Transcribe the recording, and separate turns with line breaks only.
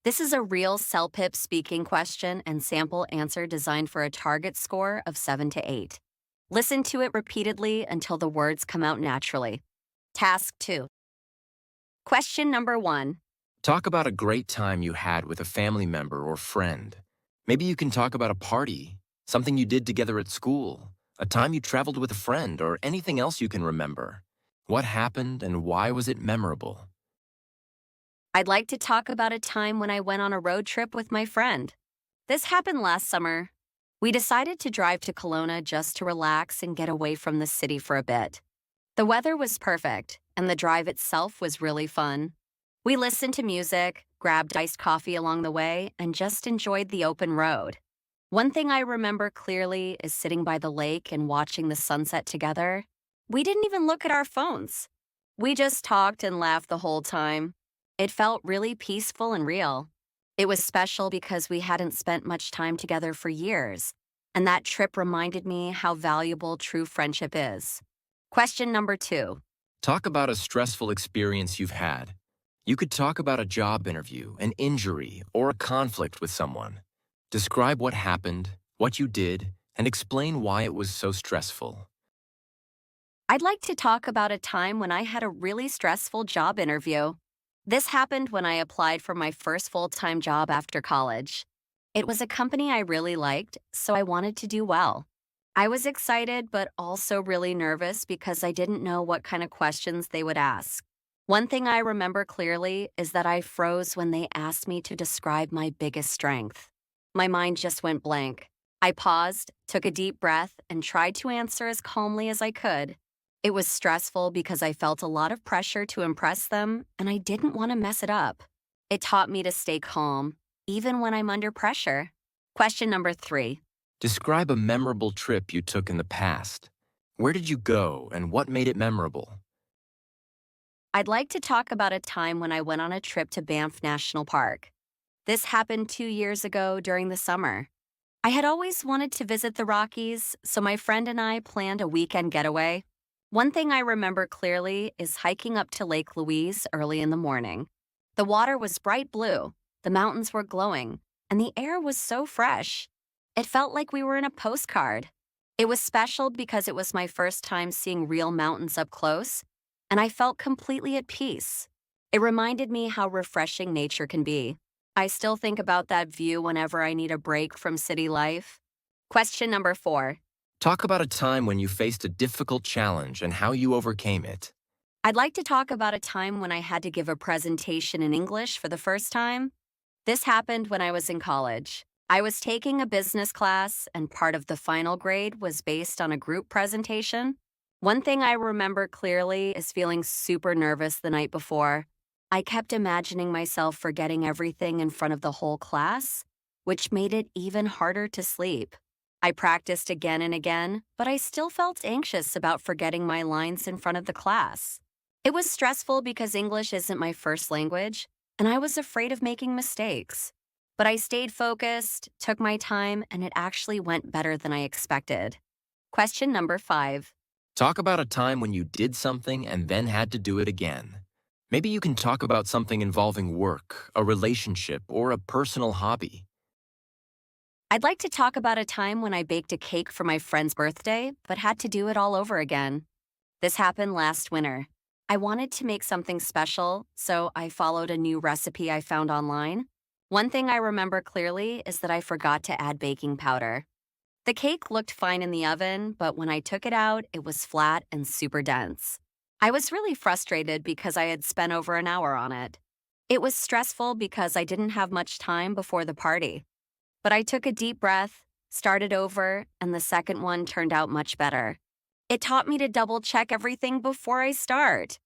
This is a real CELPIP speaking question and sample answer designed for a target score of 7 to 8. Listen to it repeatedly until the words come out naturally. Task 2. Question number 1.
Talk about a great time you had with a family member or friend. Maybe you can talk about a party, something you did together at school, a time you traveled with a friend, or anything else you can remember. What happened and why was it memorable?
I'd like to talk about a time when I went on a road trip with my friend. This happened last summer. We decided to drive to Kelowna just to relax and get away from the city for a bit. The weather was perfect, and the drive itself was really fun. We listened to music, grabbed iced coffee along the way, and just enjoyed the open road. One thing I remember clearly is sitting by the lake and watching the sunset together. We didn't even look at our phones. We just talked and laughed the whole time. It felt really peaceful and real. It was special because we hadn't spent much time together for years, and that trip reminded me how valuable true friendship is. Question number 2.
Talk about a stressful experience you've had. You could talk about a job interview, an injury, or a conflict with someone. Describe what happened, what you did, and explain why it was so stressful.
I'd like to talk about a time when I had a really stressful job interview. This happened when I applied for my first full-time job after college. It was a company I really liked, so I wanted to do well. I was excited but also really nervous because I didn't know what kind of questions they would ask. One thing I remember clearly is that I froze when they asked me to describe my biggest strength. My mind just went blank. I paused, took a deep breath, and tried to answer as calmly as I could. It was stressful because I felt a lot of pressure to impress them, and I didn't want to mess it up. It taught me to stay calm, even when I'm under pressure. Question number 3.
Describe a memorable trip you took in the past. Where did you go and what made it memorable?
I'd like to talk about a time when I went on a trip to Banff National Park. This happened 2 years ago during the summer. I had always wanted to visit the Rockies, so my friend and I planned a weekend getaway. One thing I remember clearly is hiking up to Lake Louise early in the morning. The water was bright blue, the mountains were glowing, and the air was so fresh. It felt like we were in a postcard. It was special because it was my first time seeing real mountains up close, and I felt completely at peace. It reminded me how refreshing nature can be. I still think about that view whenever I need a break from city life. Question number 4.
Talk about a time when you faced a difficult challenge and how you overcame it.
I'd like to talk about a time when I had to give a presentation in English for the first time. This happened when I was in college. I was taking a business class, and part of the final grade was based on a group presentation. One thing I remember clearly is feeling super nervous the night before. I kept imagining myself forgetting everything in front of the whole class, which made it even harder to sleep. I practiced again and again, but I still felt anxious about forgetting my lines in front of the class. It was stressful because English isn't my first language, and I was afraid of making mistakes. But I stayed focused, took my time, and it actually went better than I expected. Question number 5.
Talk about a time when you did something and then had to do it again. Maybe you can talk about something involving work, a relationship, or a personal hobby.
I'd like to talk about a time when I baked a cake for my friend's birthday, but had to do it all over again. This happened last winter. I wanted to make something special, so I followed a new recipe I found online. One thing I remember clearly is that I forgot to add baking powder. The cake looked fine in the oven, but when I took it out, it was flat and super dense. I was really frustrated because I had spent over an hour on it. It was stressful because I didn't have much time before the party. But I took a deep breath, started over, and the second one turned out much better. It taught me to double-check everything before I start.